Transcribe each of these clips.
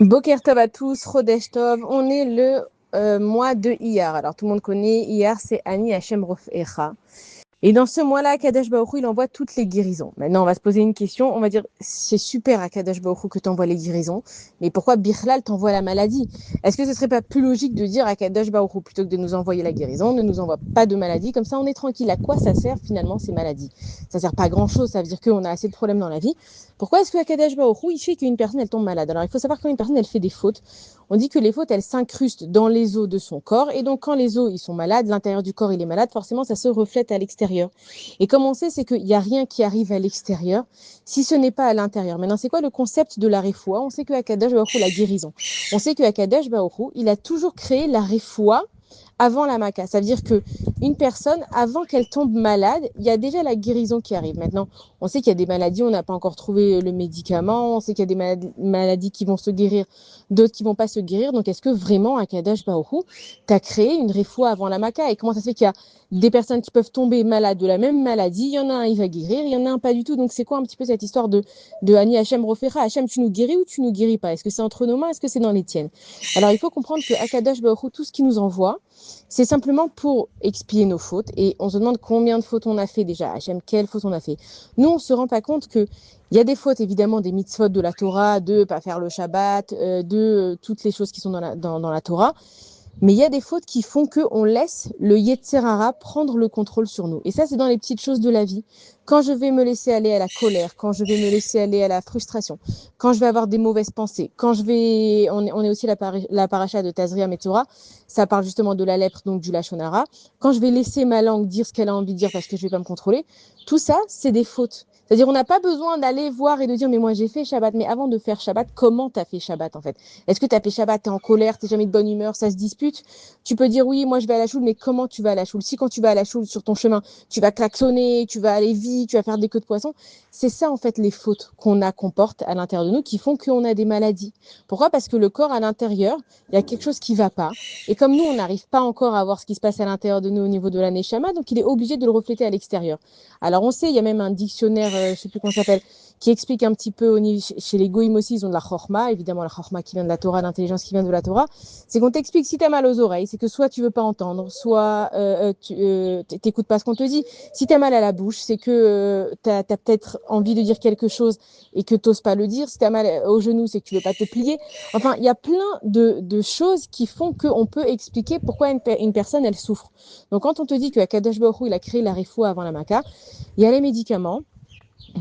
Boker Tov à tous, Chodesh Tov. On est le mois de Iyar. Alors tout le monde connaît Iyar, c'est Ani Hashem Rofecha. Et dans ce mois-là, Kadosh Baruch Hu, il envoie toutes les guérisons. Maintenant, on va se poser une question. On va dire, c'est super à Kadosh Baruch Hu que tu envoies les guérisons, mais pourquoi Bichlal t'envoie la maladie? Est-ce que ce serait pas plus logique de dire à Kadosh Baruch Hu, plutôt que de nous envoyer la guérison, ne nous envoie pas de maladie, comme ça on est tranquille. À quoi ça sert finalement ces maladies? Ça sert pas à grand-chose, ça veut dire qu'on a assez de problèmes dans la vie. Pourquoi est-ce que Kadosh Baruch Hu, il fait qu'une personne, elle tombe malade? Alors il faut savoir quand une personne, elle fait des fautes, on dit que les fautes, elles s'incrustent dans les os de son corps, et donc quand les os, ils sont malades, l'intérieur du corps, il est malade, forcément, ça se reflète à l'extérieur. Et comme on sait, c'est qu'il n'y a rien qui arrive à l'extérieur si ce n'est pas à l'intérieur. Maintenant, c'est quoi le concept de la réfoua? On sait que Akadosh Baruch Hu, la guérison. On sait que Akadosh Baruch Hu, il a toujours créé la réfoua avant la maca. Ça veut dire qu'une personne, avant qu'elle tombe malade, il y a déjà la guérison qui arrive. Maintenant, on sait qu'il y a des maladies, on n'a pas encore trouvé le médicament, on sait qu'il y a des maladies qui vont se guérir, d'autres qui ne vont pas se guérir. Donc, est-ce que vraiment, Akadosh Baruch Hu, tu as créé une réfoua avant la maca? Et comment ça se fait qu'il y a des personnes qui peuvent tomber malades de la même maladie? Il y en a un, il va guérir, il y en a un, pas du tout. Donc, c'est quoi un petit peu cette histoire de Ani Hachem Rofecha? Hachem, tu nous guéris ou tu nous guéris pas? Est-ce que c'est entre nos mains? Est-ce que c'est dans les tiennes? Alors, il faut comprendre que Akadosh Baruch Hu, tout ce qu'il nous envoie, c'est simplement pour expier nos fautes. Et on se demande combien de fautes on a fait déjà. Hachem, quelles fautes on a fait? Nous, on ne se rend pas compte qu'il y a des fautes, évidemment, des mitzvot de la Torah, de ne pas faire le Shabbat, de toutes les choses qui sont dans la Torah. Mais il y a des fautes qui font qu'on laisse le Yetzer Hara prendre le contrôle sur nous. Et ça, c'est dans les petites choses de la vie. Quand je vais me laisser aller à la colère, quand je vais me laisser aller à la frustration, quand je vais avoir des mauvaises pensées, quand je vais... On est aussi la paracha de Tazria Metzora, ça parle justement de la lèpre, donc du Lachon Hara. Quand je vais laisser ma langue dire ce qu'elle a envie de dire parce que je ne vais pas me contrôler, tout ça, c'est des fautes. C'est-à-dire, on n'a pas besoin d'aller voir et de dire, mais moi j'ai fait Shabbat. Mais avant de faire Shabbat, comment tu as fait Shabbat en fait? Est-ce que tu as fait Shabbat, tu es en colère, tu n'es jamais de bonne humeur, ça se dispute? Tu peux dire, oui, moi je vais à la choule, mais comment tu vas à la choule? Si quand tu vas à la choule sur ton chemin, tu vas klaxonner, tu vas aller vite, tu vas faire des queues de poisson, c'est ça en fait les fautes qu'on porte à l'intérieur de nous qui font qu'on a des maladies. Pourquoi? Parce que le corps à l'intérieur, il y a quelque chose qui ne va pas. Et comme nous, on n'arrive pas encore à voir ce qui se passe à l'intérieur de nous au niveau de la neshama, donc il est obligé de le refléter à l'extérieur. Alors on sait, il y a même un dictionnaire, je ne sais plus comment ça s'appelle, qui explique un petit peu chez les goïms aussi, ils ont de la chorma, évidemment la chorma qui vient de la Torah, l'intelligence qui vient de la Torah, c'est qu'on t'explique si tu as mal aux oreilles, c'est que soit tu veux pas entendre, soit tu n'écoutes pas ce qu'on te dit. Si tu as mal à la bouche, c'est que tu as peut-être envie de dire quelque chose et que tu n'oses pas le dire. Si tu as mal aux genoux, c'est que tu veux pas te plier. Enfin, il y a plein de choses qui font qu'on peut expliquer pourquoi une personne, elle souffre. Donc quand on te dit que Kadosh Baruch Hu, il a créé la refoua avant la maca, il y a les médicaments.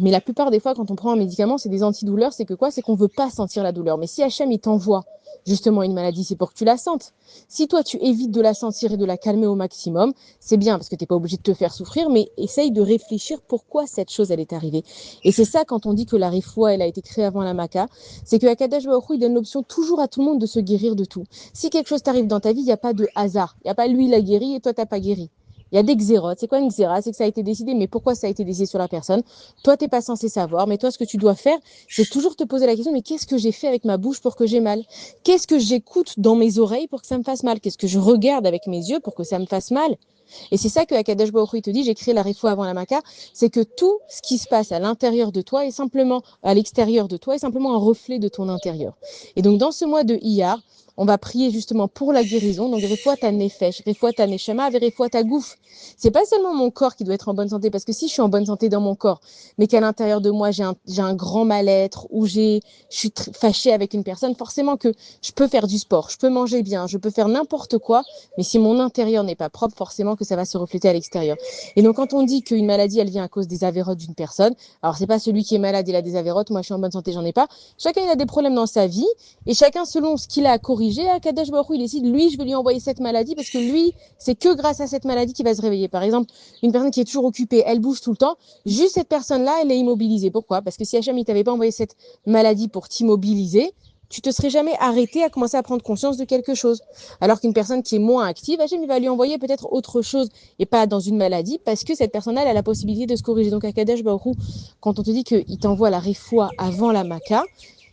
Mais la plupart des fois, quand on prend un médicament, c'est des antidouleurs, c'est que quoi? C'est qu'on ne veut pas sentir la douleur. Mais si Hachem, il t'envoie justement une maladie, c'est pour que tu la sentes. Si toi, tu évites de la sentir et de la calmer au maximum, c'est bien parce que tu n'es pas obligé de te faire souffrir, mais essaye de réfléchir pourquoi cette chose, elle est arrivée. Et c'est ça, quand on dit que la refoua, elle a été créée avant la maca, c'est que Akadosh Baruch Hu, il donne l'option toujours à tout le monde de se guérir de tout. Si quelque chose t'arrive dans ta vie, il n'y a pas de hasard. Il n'y a pas lui, il a guéri et toi, tu n'as pas guéri. Il y a des xérotes. C'est quoi une xéra? C'est que ça a été décidé, mais pourquoi ça a été décidé sur la personne? Toi, tu n'es pas censé savoir, mais toi, ce que tu dois faire, c'est toujours te poser la question, mais qu'est-ce que j'ai fait avec ma bouche pour que j'ai mal? Qu'est-ce que j'écoute dans mes oreilles pour que ça me fasse mal? Qu'est-ce que je regarde avec mes yeux pour que ça me fasse mal? Et c'est ça que Akadosh Baruch Hu te dit, j'ai créé la réfoua avant la maca, c'est que tout ce qui se passe à l'intérieur de toi est simplement, à l'extérieur de toi, est simplement un reflet de ton intérieur. Et donc, dans ce mois de Iyar, on va prier justement pour la guérison. Donc, réfoua ta nefesh, réfoua ta neshama, réfoua ta gouf. C'est pas seulement mon corps qui doit être en bonne santé, parce que si je suis en bonne santé dans mon corps, mais qu'à l'intérieur de moi, j'ai un grand mal-être ou je suis fâchée avec une personne, forcément que je peux faire du sport, je peux manger bien, je peux faire n'importe quoi, mais si mon intérieur n'est pas propre, forcément que ça va se refléter à l'extérieur. Et donc, quand on dit qu'une maladie, elle vient à cause des avérotes d'une personne, alors c'est pas celui qui est malade, il a des avérotes, moi je suis en bonne santé, j'en ai pas. Chacun, il a des problèmes dans sa vie, et chacun, selon ce qu'il a à corriger, Akadosh Baruch Hu, il décide, lui, je vais lui envoyer cette maladie, parce que lui, c'est que grâce à cette maladie qu'il va se réveiller. Par exemple, une personne qui est toujours occupée, elle bouge tout le temps, juste cette personne-là, elle est immobilisée. Pourquoi? Parce que si Hachem, il t'avait pas envoyé cette maladie pour t'immobiliser, tu te serais jamais arrêté à commencer à prendre conscience de quelque chose. Alors qu'une personne qui est moins active, Hachem, il va lui envoyer peut-être autre chose et pas dans une maladie parce que cette personne-là, elle a la possibilité de se corriger. Donc, à Kadesh Baruch Hu, quand on te dit qu'il t'envoie la réfoua avant la maca,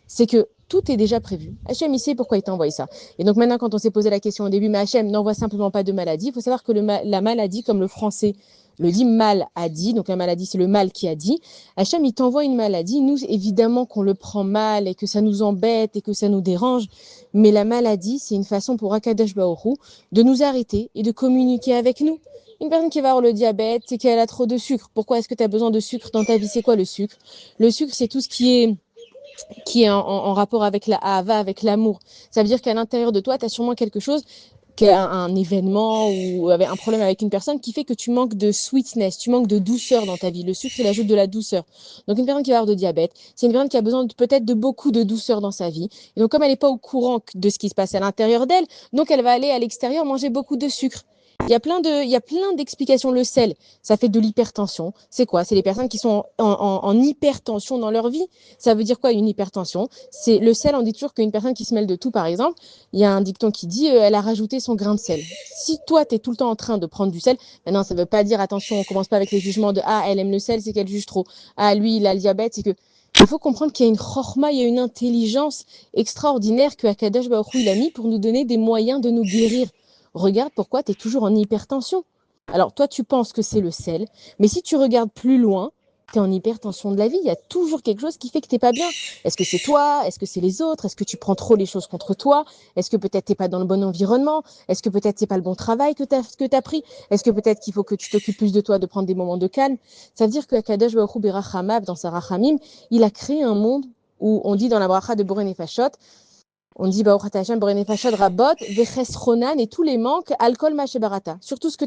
c'est que tout est déjà prévu. Hachem, il sait pourquoi il t'a envoyé ça. Et donc maintenant, quand on s'est posé la question au début, mais Hachem n'envoie simplement pas de maladie, il faut savoir que la maladie, comme le français le dit mal a dit, donc la maladie c'est le mal qui a dit, Hachem il t'envoie une maladie, nous évidemment qu'on le prend mal et que ça nous embête et que ça nous dérange, mais la maladie c'est une façon pour Akadosh Baruch Hu de nous arrêter et de communiquer avec nous. Une personne qui va avoir le diabète, c'est qu'elle a trop de sucre. Pourquoi est-ce que tu as besoin de sucre dans ta vie? C'est quoi le sucre? Le sucre c'est tout ce qui est en rapport avec la hava, avec l'amour. Ça veut dire qu'à l'intérieur de toi, tu as sûrement quelque chose, un événement ou un problème avec une personne qui fait que tu manques de sweetness, tu manques de douceur dans ta vie. Le sucre, il ajoute de la douceur. Donc, une personne qui va avoir de diabète, c'est une personne qui a besoin peut-être de beaucoup de douceur dans sa vie. Et donc, comme elle n'est pas au courant de ce qui se passe à l'intérieur d'elle, donc elle va aller à l'extérieur manger beaucoup de sucre. Il y a plein d'explications. Le sel, ça fait de l'hypertension. C'est quoi? C'est les personnes qui sont en hypertension dans leur vie. Ça veut dire quoi une hypertension? C'est le sel, on dit toujours qu'une personne qui se mêle de tout, par exemple, il y a un dicton qui dit elle a rajouté son grain de sel. Si toi, tu es tout le temps en train de prendre du sel, maintenant, ça ne veut pas dire attention, on commence pas avec les jugements de ah, elle aime le sel, c'est qu'elle juge trop. Ah, lui, il a le diabète, c'est que. Il faut comprendre qu'il y a une chorma, il y a une intelligence extraordinaire que Akadosh Baruch Hu, il a mis pour nous donner des moyens de nous guérir. Regarde pourquoi tu es toujours en hypertension. Alors, toi, tu penses que c'est le sel, mais si tu regardes plus loin, tu es en hypertension de la vie. Il y a toujours quelque chose qui fait que tu n'es pas bien. Est-ce que c'est toi? Est-ce que c'est les autres? Est-ce que tu prends trop les choses contre toi? Est-ce que peut-être tu n'es pas dans le bon environnement? Est-ce que peut-être c'est pas le bon travail que tu as pris? Est-ce que peut-être qu'il faut que tu t'occupes plus de toi, de prendre des moments de calme? Ça veut dire que Akadosh Baruch Hu Berachamav, dans sa Rachamim, il a créé un monde où on dit dans la bracha de Boré Nefashot, on dit Baruch Ata Hashem, Boré Nefashot, Rabot, Vechesronan et tous les manques, Alkol Mashebarata. Surtout ce que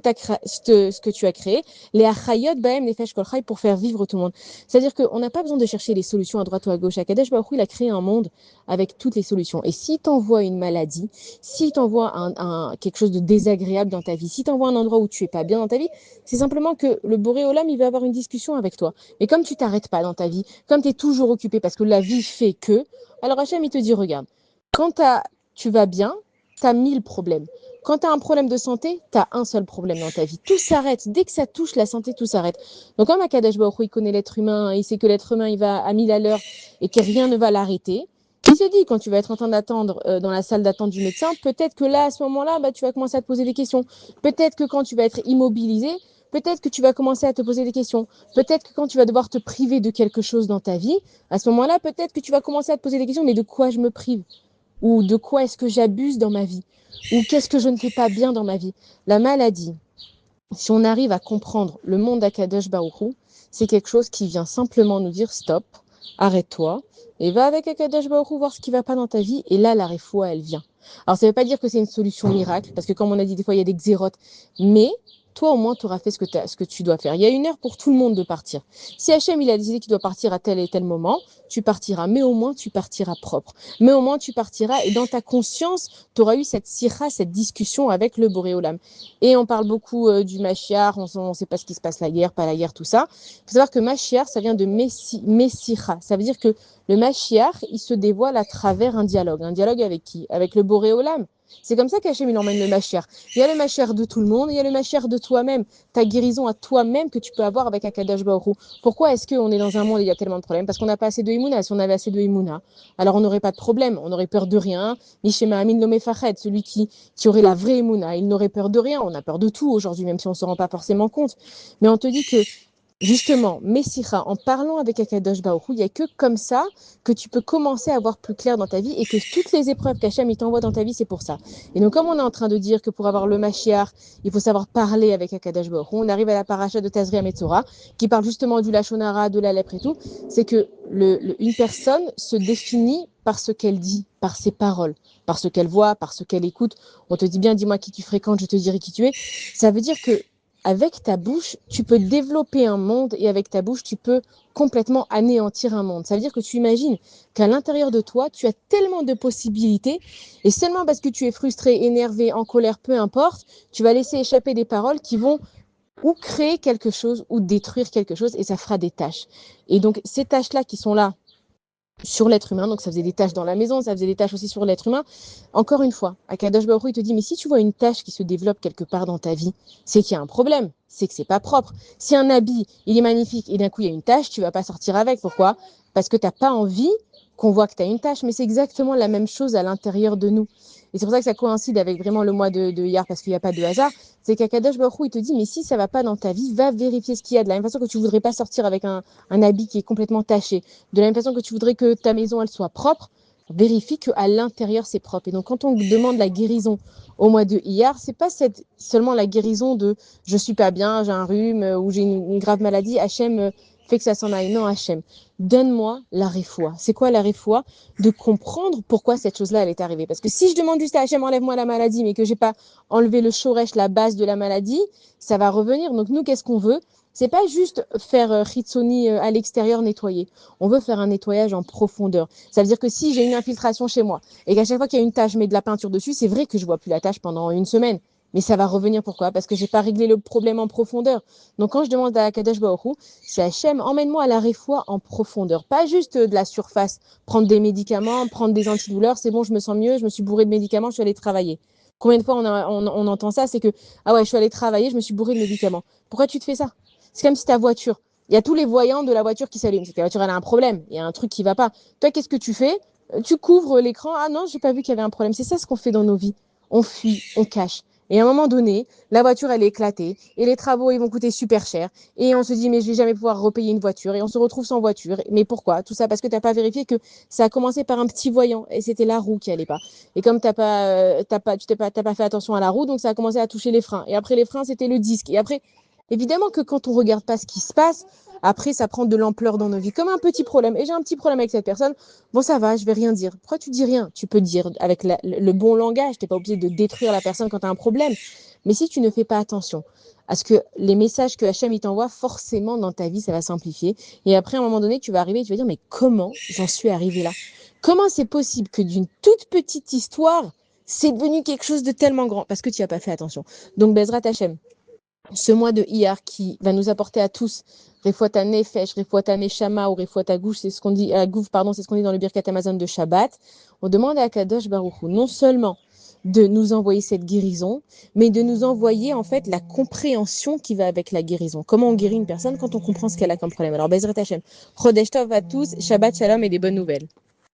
tu as créé, les Achayot Baem Nefesh Kol Chai pour faire vivre tout le monde. C'est-à-dire qu'on n'a pas besoin de chercher les solutions à droite ou à gauche. Akadosh Baruch Hu, il a créé un monde avec toutes les solutions. Et si t'envoies une maladie, si t'envoies quelque chose de désagréable dans ta vie, si t'envoies un endroit où tu es pas bien dans ta vie, c'est simplement que le Boré Olam, il va avoir une discussion avec toi. Mais comme tu t'arrêtes pas dans ta vie, comme tu es toujours occupé parce que la vie fait que, alors Hachem, il te dit, regarde, quand tu vas bien, tu as 1000 problèmes. Quand tu as un problème de santé, tu as un seul problème dans ta vie. Tout s'arrête. Dès que ça touche la santé, tout s'arrête. Donc, comme Akadosh Baruch Hu, il connaît l'être humain, il sait que l'être humain, il va à 1000 à l'heure et que rien ne va l'arrêter, il se dit, quand tu vas être en train d'attendre dans la salle d'attente du médecin, peut-être que là, à ce moment-là, tu vas commencer à te poser des questions. Peut-être que quand tu vas être immobilisé, peut-être que tu vas commencer à te poser des questions. Peut-être que quand tu vas devoir te priver de quelque chose dans ta vie, à ce moment-là, peut-être que tu vas commencer à te poser des questions, mais de quoi je me prive? Ou de quoi est-ce que j'abuse dans ma vie? Ou qu'est-ce que je ne fais pas bien dans ma vie? La maladie, si on arrive à comprendre le monde d'Akadosh Baruch Hu, c'est quelque chose qui vient simplement nous dire stop, arrête-toi, et va avec Akadosh Baruch Hu voir ce qui ne va pas dans ta vie, et là, la réfoua, elle vient. Alors, ça ne veut pas dire que c'est une solution miracle, parce que comme on a dit, des fois, il y a des xérotes, mais toi, au moins, tu auras fait ce que tu dois faire. Il y a une heure pour tout le monde de partir. Si Hachem, il a décidé qu'il doit partir à tel et tel moment, tu partiras, mais au moins, tu partiras propre. Mais au moins, tu partiras, et dans ta conscience, tu auras eu cette sira, cette discussion avec le Boré Olam. Et on parle beaucoup du Mashiach, on ne sait pas ce qui se passe, la guerre, pas la guerre, tout ça. Il faut savoir que Mashiach, ça vient de Messicha. Ça veut dire que le Mashiach, il se dévoile à travers un dialogue. Un dialogue avec qui? Avec le Boré Olam. C'est comme ça qu'Hachem, il emmène le Mashiach. Il y a le Mashiach de tout le monde, il y a le Mashiach de toi-même. Ta guérison à toi-même que tu peux avoir avec Akadosh Baruch Hu. Pourquoi est-ce qu'on est dans un monde où il y a tellement de problèmes? Parce qu'on n'a pas assez de Emouna. Si on avait assez de Emouna, alors on n'aurait pas de problème. On n'aurait peur de rien. Mishema Amin Lomefachet, celui qui aurait la vraie Emouna, il n'aurait peur de rien. On a peur de tout aujourd'hui, même si on ne se rend pas forcément compte. Mais on te dit que justement, Messira, en parlant avec Akadosh Baruch Hu, il n'y a que comme ça que tu peux commencer à voir plus clair dans ta vie et que toutes les épreuves qu'Hachem il t'envoie dans ta vie, c'est pour ça. Et donc, comme on est en train de dire que pour avoir le Mashiach, il faut savoir parler avec Akadosh Baruch Hu, on arrive à la paracha de Tazria Metzora, qui parle justement du Lachon Hara, de la lèpre et tout, c'est que une personne se définit par ce qu'elle dit, par ses paroles, par ce qu'elle voit, par ce qu'elle écoute. On te dit bien, dis-moi qui tu fréquentes, je te dirai qui tu es. Ça veut dire que avec ta bouche, tu peux développer un monde et avec ta bouche, tu peux complètement anéantir un monde. Ça veut dire que tu imagines qu'à l'intérieur de toi, tu as tellement de possibilités et seulement parce que tu es frustré, énervé, en colère, peu importe, tu vas laisser échapper des paroles qui vont ou créer quelque chose ou détruire quelque chose et ça fera des tâches. Et donc, ces tâches-là qui sont là sur l'être humain, donc ça faisait des tâches dans la maison, ça faisait des tâches aussi sur l'être humain. Encore une fois, Akadosh Baruch Hu, il te dit, mais si tu vois une tâche qui se développe quelque part dans ta vie, c'est qu'il y a un problème, c'est que c'est pas propre. Si un habit, il est magnifique et d'un coup il y a une tâche, tu vas pas sortir avec. Pourquoi? Parce que tu n'as pas envie qu'on voit que tu as une tâche, mais c'est exactement la même chose à l'intérieur de nous. Et c'est pour ça que ça coïncide avec vraiment le mois de Iyar, parce qu'il n'y a pas de hasard. C'est qu'Akadosh Baruch Hu, il te dit, mais si ça va pas dans ta vie, va vérifier ce qu'il y a. De la même façon que tu voudrais pas sortir avec un habit qui est complètement taché, de la même façon que tu voudrais que ta maison, elle soit propre, vérifie qu'à l'intérieur, c'est propre. Et donc, quand on demande la guérison au mois de Iyar, c'est pas seulement la guérison de je suis pas bien, j'ai un rhume ou j'ai une grave maladie, Hachem fait que ça s'en aille. Non, Hachem, donne-moi la réfoua. C'est quoi la réfoua? De comprendre pourquoi cette chose-là, elle est arrivée. Parce que si je demande juste à Hachem, enlève-moi la maladie, mais que j'ai pas enlevé le shoresh, la base de la maladie, ça va revenir. Donc, nous, qu'est-ce qu'on veut? C'est pas juste faire Hitsoni à l'extérieur nettoyer. On veut faire un nettoyage en profondeur. Ça veut dire que si j'ai une infiltration chez moi et qu'à chaque fois qu'il y a une tache, je mets de la peinture dessus, c'est vrai que je vois plus la tache pendant une semaine. Mais ça va revenir. Pourquoi? Parce que j'ai pas réglé le problème en profondeur. Donc quand je demande à Kadosh Baruch Hu, c'est Hachem, emmène-moi à la réfoua en profondeur. Pas juste de la surface. Prendre des médicaments, prendre des antidouleurs, c'est bon, je me sens mieux, je me suis bourré de médicaments, je suis allée travailler. Combien de fois on entend ça? C'est que, ah ouais, je suis allée travailler, je me suis bourré de médicaments. Pourquoi tu te fais ça? C'est comme si ta voiture, il y a tous les voyants de la voiture qui s'allument. C'est que la voiture, elle a un problème. Il y a un truc qui va pas. Toi, qu'est-ce que tu fais? Tu couvres l'écran. Ah non, j'ai pas vu qu'il y avait un problème. C'est ça ce qu'on fait dans nos vies. On fuit, on cache. Et à un moment donné, la voiture, elle est éclatée. Et les travaux, ils vont coûter super cher. Et on se dit, mais je vais jamais pouvoir repayer une voiture. Et on se retrouve sans voiture. Mais pourquoi? Tout ça parce que tu n'as pas vérifié que ça a commencé par un petit voyant. Et c'était la roue qui allait pas. Et comme t'as pas fait attention à la roue, donc ça a commencé à toucher les freins. Et après les freins, c'était le disque. Et après, évidemment que quand on regarde pas ce qui se passe, après, ça prend de l'ampleur dans nos vies, comme un petit problème. Et j'ai un petit problème avec cette personne. Bon, ça va, je vais rien dire. Pourquoi tu dis rien? Tu peux dire avec le bon langage. Tu n'es pas obligé de détruire la personne quand tu as un problème. Mais si tu ne fais pas attention à ce que les messages que Hachem il t'envoie, forcément dans ta vie, ça va s'amplifier. Et après, à un moment donné, tu vas arriver et tu vas dire, mais comment j'en suis arrivé là? Comment c'est possible que d'une toute petite histoire, c'est devenu quelque chose de tellement grand? Parce que tu n'as pas fait attention. Donc, Bezrat Hachem, ce mois de Iyar qui va nous apporter à tous Refuata Nefesh, Refuata Neshama ou Refuata Gouche, c'est ce qu'on dit, pardon, c'est ce qu'on dit dans le Birkat Amazon de Shabbat. On demande à Kadosh Baruch Hu non seulement de nous envoyer cette guérison, mais de nous envoyer en fait la compréhension qui va avec la guérison. Comment on guérit une personne quand on comprend ce qu'elle a comme problème. Alors Bezrat Hashem, Chodesh Tov à tous, Shabbat Shalom et des bonnes nouvelles.